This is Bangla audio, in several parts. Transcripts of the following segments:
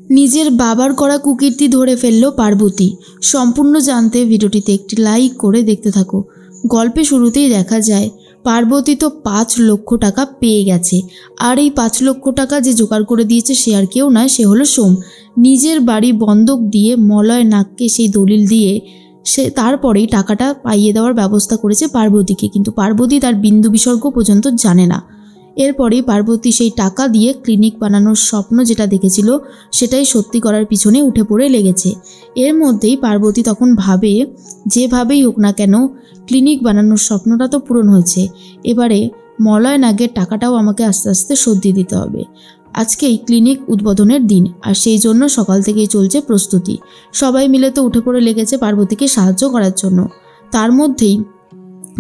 নিজের বাবার করা কুকীর্তি ধরে ফেলল পার্বতী। সম্পূর্ণ জানতে ভিডিওটিতে একটি লাইক করে দেখতে থাকো। গল্পে শুরুতেই দেখা যায় পার্বতী তো 5 লক্ষ টাকা পেয়ে গেছে। আর এই 5 লক্ষ টাকা যে জোগাড় করে দিয়েছে সে আর কেউ নয়, সে হলো সোম। নিজের বাড়ি বন্ধক দিয়ে মলয় নাগকে সেই দলিল দিয়ে সে তারপরেই টাকাটা পাইয়ে দেওয়ার ব্যবস্থা করেছে পার্বতীকে। কিন্তু পার্বতী তার বিন্দু বিসর্গ পর্যন্ত জানে না। এরপরেই পার্বতী সেই টাকা দিয়ে ক্লিনিক বানানোর স্বপ্ন যেটা দেখেছিল সেটাই সত্যি করার পিছনে উঠে পড়ে লেগেছে। এর মধ্যেই পার্বতী তখন ভাবে যেভাবেই হোক না কেন ক্লিনিক বানানোর স্বপ্নটা তো পূরণ হয়েছে, এবারে মলয় নাগের টাকাটাও আমাকে আস্তে আস্তে শোধ দিয়ে দিতে হবে। আজকেই ক্লিনিক উদ্বোধনের দিন, আর সেই জন্য সকাল থেকেই চলছে প্রস্তুতি। সবাই মিলে তো উঠে পড়ে লেগেছে পার্বতীকে সাহায্য করার জন্য। তার মধ্যেই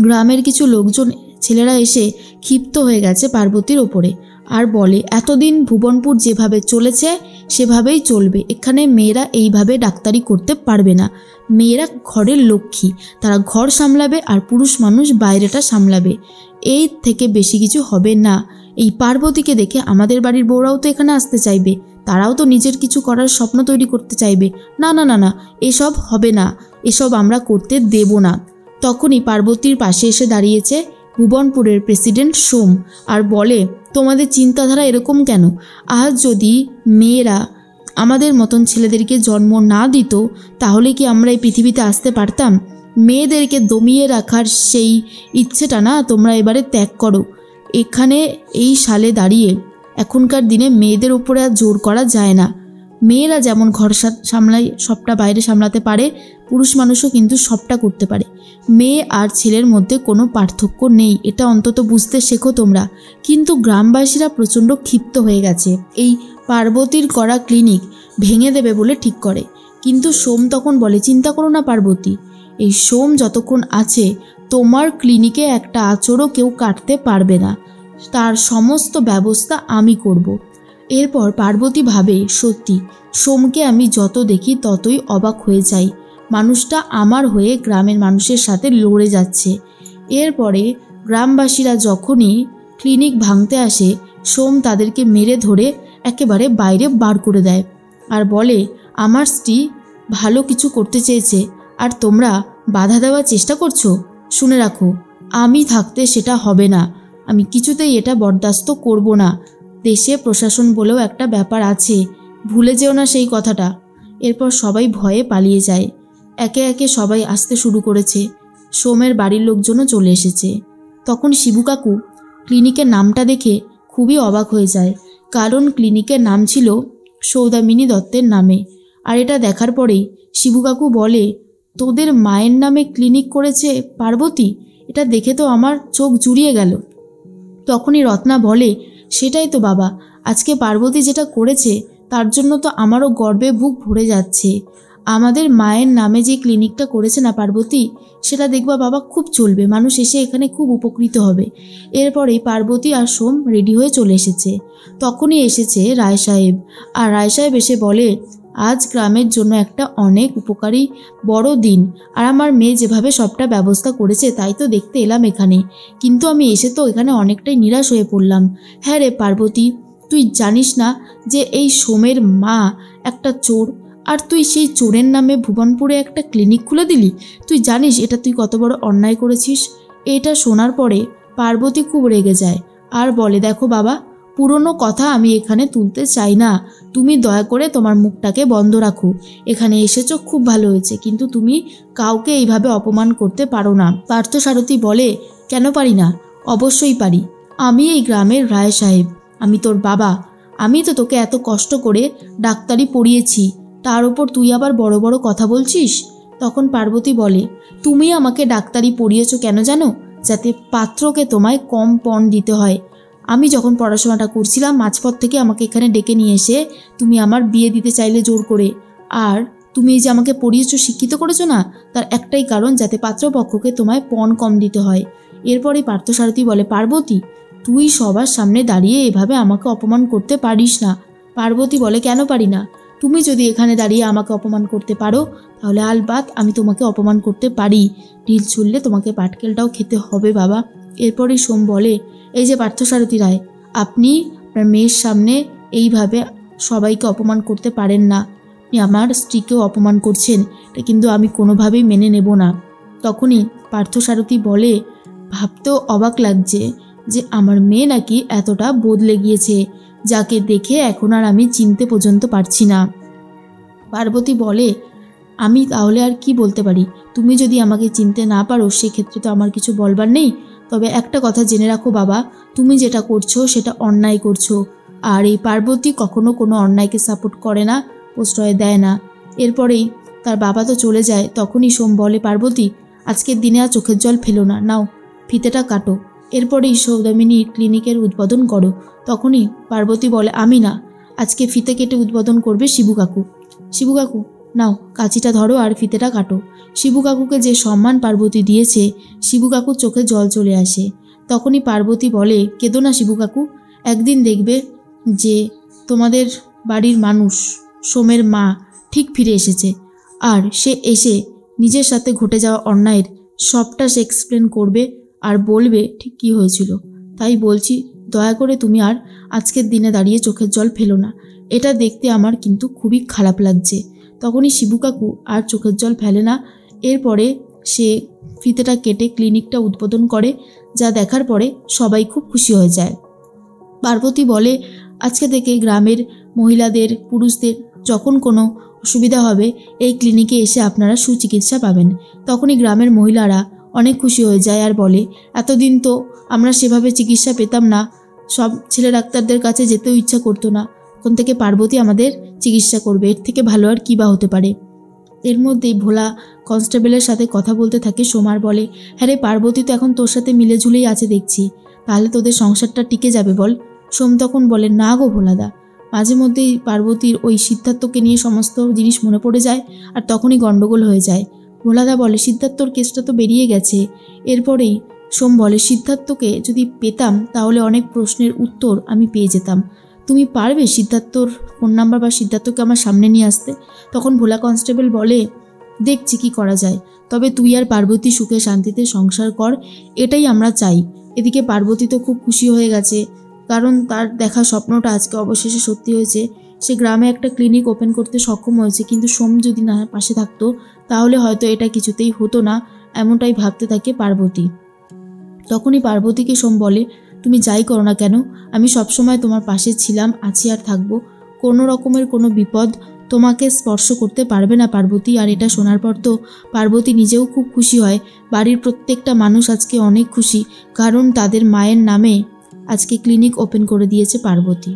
গ্রামের কিছু লোকজন ছেলেরা এসে ক্ষিপ্ত হয়ে গেছে পার্বতীর ওপরে আর বলে, এতদিন ভুবনপুর যেভাবে চলেছে সেভাবেই চলবে। এখানে মেয়েরা এইভাবে ডাক্তারি করতে পারবে না। মেয়েরা ঘরের লক্ষ্মী, তারা ঘর সামলাবে আর পুরুষ মানুষ বাইরেটা সামলাবে। এই থেকে বেশি কিছু হবে না। এই পার্বতীকে দেখে আমাদের বাড়ির বউরাও তো এখানে আসতে চাইবে, তারাও তো নিজের কিছু করার স্বপ্ন তৈরি করতে চাইবে। না না না না, এসব হবে না, এসব আমরা করতে দেব না। তখনই পার্বতীর পাশে এসে দাঁড়িয়েছে ভুবনপুরের প্রেসিডেন্ট সোম আর বলে, তোমাদের চিন্তাধারা এরকম কেন? আজ যদি মেয়েরা আমাদের মতন ছেলেদেরকে জন্ম না দিত তাহলে কি আমরা এই পৃথিবীতে আসতে পারতাম? মেয়েদেরকে দমিয়ে রাখার সেই ইচ্ছেটা না তোমরা এবারে ত্যাগ করো। এখানে এই সালে দাঁড়িয়ে এখনকার দিনে মেয়েদের উপরে আর জোর করা যায় না। মেয়েরা যেমন ঘর সামলায়, সবটা বাইরে সামলাতে পারে, পুরুষ মানুষও কিন্তু সবটা করতে পারে। মেয়ে আর ছেলের মধ্যে কোনো পার্থক্য নেই, এটা অন্তত বুঝতে শেখো তোমরা। কিন্তু গ্রামবাসীরা প্রচণ্ড ক্ষিপ্ত হয়ে গেছে। এই পার্বতীর করা ক্লিনিক ভেঙে দেবে বলে ঠিক করে। কিন্তু সোম তখন বলে, চিন্তা করো না পার্বতী, এই সোম যতক্ষণ আছে তোমার ক্লিনিকে একটা আঁচড়ও কেউ কাটতে পারবে না, তার সমস্ত ব্যবস্থা আমি করব। এরপর পার্বতী ভাবে, সত্যি সোমকে আমি যত দেখি ততই অবাক হয়ে যাই। মানুষটা আমার হয়ে গ্রামের মানুষের সাথে লড়ে যাচ্ছে। এরপরে গ্রামবাসীরা যখনই ক্লিনিক ভাঙতে আসে সোম তাদেরকে মেরে ধরে একেবারে বাইরে বার করে দেয় আর বলে, আমার স্ত্রী ভালো কিছু করতে চেয়েছে আর তোমরা বাধা দেওয়ার চেষ্টা করছো। শুনে রাখো, আমি থাকতে সেটা হবে না। আমি কিছুতেই এটা বরদাস্ত করব না। দেশে প্রশাসন বলেও একটা ব্যাপার আছে, ভুলে যেও না সেই কথাটা। এরপর সবাই ভয়ে পালিয়ে যায়। একে একে সবাই আসতে শুরু করেছে। সোমের বাড়ির লোকজনও চলে এসেছে। তখন শিবু কাকু ক্লিনিকের নামটা দেখে খুবই অবাক হয়ে যায়, কারণ ক্লিনিকের নাম ছিল সৌদামিনী দত্তের নামে। আর এটা দেখার পরেই শিবু কাকু বলে, তোদের মায়ের নামে ক্লিনিক করেছে পার্বতী, এটা দেখে তো আমার চোখ জুড়িয়ে গেল। তখনই রত্না বলে, সেটাই তো বাবা, আজকে পার্বতী যেটা করেছে তার জন্য তো আমারও গর্বে বুক ভরে যাচ্ছে। আমাদের মায়ের নামে যে ক্লিনিকটা করেছে না পার্বতী, সেটা দেখবা বাবা খুব চলবে, মানুষ এসে এখানে খুব উপকৃত হবে। এরপরেই পার্বতী আর সোম রেডি হয়ে চলে এসেছে। তখনই এসেছে রায় সাহেব, আর রায় সাহেব এসে বলে, আজ গ্রামের জন্য একটা অনেক উপকারী বড় দিন, আর আমার মেয়ে যেভাবে সবটা ব্যবস্থা করেছে তাই তো দেখতে এলাম এখানে। কিন্তু আমি এসে তো এখানে অনেকটাই নিরাশ হয়ে পড়লাম। হ্যাঁ রে পার্বতী, তুই জানিস না যে এই সোমের মা একটা চোর, আর তুই সেই চোরের নামে ভুবনপুরে একটা ক্লিনিক খুলে দিলি? তুই জানিস এটা তুই কত বড় অন্যায় করেছিস? এটা শোনার পরে পার্বতী খুব রেগে যায় আর বলে, দেখো বাবা, পুরনো কথা আমি এখানে তুলতে চাই না। তুমি দয়া করে তোমার মুখটাকে বন্ধ রাখো। এখানে এসেছো খুব ভালো হয়েছে, কিন্তু তুমি কাউকে এইভাবে অপমান করতে পারো না। পার্থসারথী বলে, কেন পারি না? অবশ্যই পারি। আমি এই গ্রামের রায় সাহেব, আমি তোর বাবা। আমি তো তোকে এত কষ্ট করে ডাক্তারি পড়িয়েছি, তার উপর তুই আবার বড় বড় কথা বলছিস। তখন পার্বতী বলে, তুমি আমাকে ডাক্তারি পড়িয়েছো কেন জানো? যাতে পাত্রকে তোমায় কম পণ দিতে হয়। আমি যখন পড়াশোনাটা করছিলাম মাঝপথ থেকে আমাকে এখানে ডেকে নিয়ে এসে তুমি আমার বিয়ে দিতে চাইলে জোর করে। আর তুমি এই যে আমাকে পড়িয়েছো, শিক্ষিত করেছো না, তার একটাই কারণ, যাতে পাত্রপক্ষকে তোমায় পণ কম দিতে হয়। এরপরেই পার্থসারথী বলে, পার্বতী, তুই সবার সামনে দাঁড়িয়ে এভাবে আমাকে অপমান করতে পারিস না। পার্বতী বলে, কেন পারি না? তুমি যদি এখানে দাঁড়িয়ে আমাকে অপমান করতে পারো তাহলে আলবাত আমি তোমাকে অপমান করতে পারি। ঢিল ছুড়লে তোমাকে পাটকেলটাও খেতে হবে বাবা। এরপরই সোম বলে, এই যে পার্থসারথী রায়, আপনি আপনার মেয়ের সামনে এইভাবে সবাইকে অপমান করতে পারেন না, আপনি আমার স্ত্রীকেও অপমান করছেন, এটা কিন্তু আমি কোনোভাবেই মেনে নেব না। তখনই পার্থসারথী বলে, ভাবতেও অবাক লাগছে যে আমার মেয়ে নাকি এতটা বদলে গিয়েছে, যাকে দেখে এখন আর আমি চিনতে পর্যন্ত পারছি না। পার্বতী বলে, আমি তাহলে আর কি বলতে পারি? তুমি যদি আমাকে চিনতে না পারো সেক্ষেত্রে তো আমার কিছু বলবার নেই। তবে একটা কথা জেনে রাখো বাবা, তুমি যেটা করছো সেটা অন্যায় করছো। আর এই পার্বতী কখনো কোনো অন্যায়কে সাপোর্ট করে না, প্রশ্রয় দেয় না। এরপরেই তার বাবা তো চলে যায়। তখনই সোম বলে, পার্বতী আজকের দিনে আর চোখের জল ফেলো না, নাও ফিতেটা কাটো। এরপরেই সৌদামিনী ক্লিনিকের উদ্বোধন করো। তখনই পার্বতী বলে, আমি না, আজকে ফিতে কেটে উদ্বোধন করবে শিবু কাকু। শিবু কাকু নাও কাঁচিটা ধরো আর ফিতেটা কাটো। শিবু কাকুকে যে সম্মান পার্বতী দিয়েছে, শিবু কাকুর চোখে জল চলে আসে। তখনই পার্বতী বলে, কেঁদো না শিবু কাকু, একদিন দেখবে যে তোমাদের বাড়ির মানুষ সোমের মা ঠিক ফিরে এসেছে, আর সে এসে নিজের সাথে ঘটে যাওয়া অন্যায়ের সবটা সে এক্সপ্লেন করবে আর বলবে ঠিক কী হয়েছিল। তাই বলছি, দয়া করে তুমি আর আজকের দিনে দাঁড়িয়ে চোখের জল ফেলো না, এটা দেখতে আমার কিন্তু খুবই খারাপ লাগছে। তখনই শিবু কাকু আর চোখের জল ফেলে না। এরপরে সে ফিতেটা কেটে ক্লিনিকটা উদ্বোধন করে, যা দেখার পরে সবাই খুব খুশি হয়ে যায়। পার্বতী বলে, আজকে থেকে গ্রামের মহিলাদের, পুরুষদের যখন কোনো অসুবিধা হবে এই ক্লিনিকে এসে আপনারা সুচিকিৎসা পাবেন। তখনই গ্রামের মহিলারা অনেক খুশি হয়ে যায় আর বলে, এতদিন তো আমরা সেভাবে চিকিৎসা পেতাম না, সব ছেলে ডাক্তারদের কাছে যেতেও ইচ্ছা করতো না, এখন থেকে পার্বতী আমাদের চিকিৎসা করবে, এর থেকে ভালো আর কী বা হতে পারে। এর মধ্যেই ভোলা কনস্টেবলের সাথে কথা বলতে থাকে। সোমার বলে, হ্যাঁ রে, পার্বতী তো এখন তোর সাথে মিলেঝুলেই আছে দেখছি, তাহলে তোদের সংসারটা টিকে যাবে বল। সোম তখন বলে, না গো ভোলাদা, মাঝে মধ্যেই পার্বতীর ওই সিদ্ধার্থকে নিয়ে সমস্ত জিনিস মনে পড়ে যায় আর তখনই গণ্ডগোল হয়ে যায়। ভোলাদা বলে, সিদ্ধার্থর কেসটা তো বেরিয়ে গেছে। এরপরেই সোম বলে, সিদ্ধার্থকে যদি পেতাম তাহলে অনেক প্রশ্নের উত্তর আমি পেয়ে যেতাম। তুমি পারবে সিদ্ধার্থর ফোন নাম্বার বা সিদ্ধার্থকে আমার সামনে নিয়ে আসতে? তখন ভোলা কনস্টেবল বলে, দেখছি কি করা যায়, তবে তুই আর পার্বতী সুখে শান্তিতে সংসার কর, এটাই আমরা চাই। এদিকে পার্বতী তো খুব খুশি হয়ে গেছে, কারণ তার দেখা স্বপ্নটা আজকে অবশেষে সত্যি হয়েছে। সে গ্রামে একটা ক্লিনিক ওপেন করতে সক্ষম হয়েছে, কিন্তু সোম যদি না পাশে থাকতো তাহলে হয়তো এটা কিছুতেই হতো না, এমনটাই ভাবতে থাকে পার্বতী। তখনই পার্বতীকে সোম বলে, তুমি যাই করো না কেন, আমি সবসময় তোমার পাশে ছিলাম, আছি আর থাকবো। কোনো রকমের কোনো বিপদ তোমাকে স্পর্শ করতে পারবে না পার্বতী। আর এটা শোনার পর তো পার্বতী নিজেও খুব খুশি হয়। বাড়ির প্রত্যেকটা মানুষ আজকে অনেক খুশি, কারণ তাদের মায়ের নামে আজকে ক্লিনিক ওপেন করে দিয়েছে পার্বতী।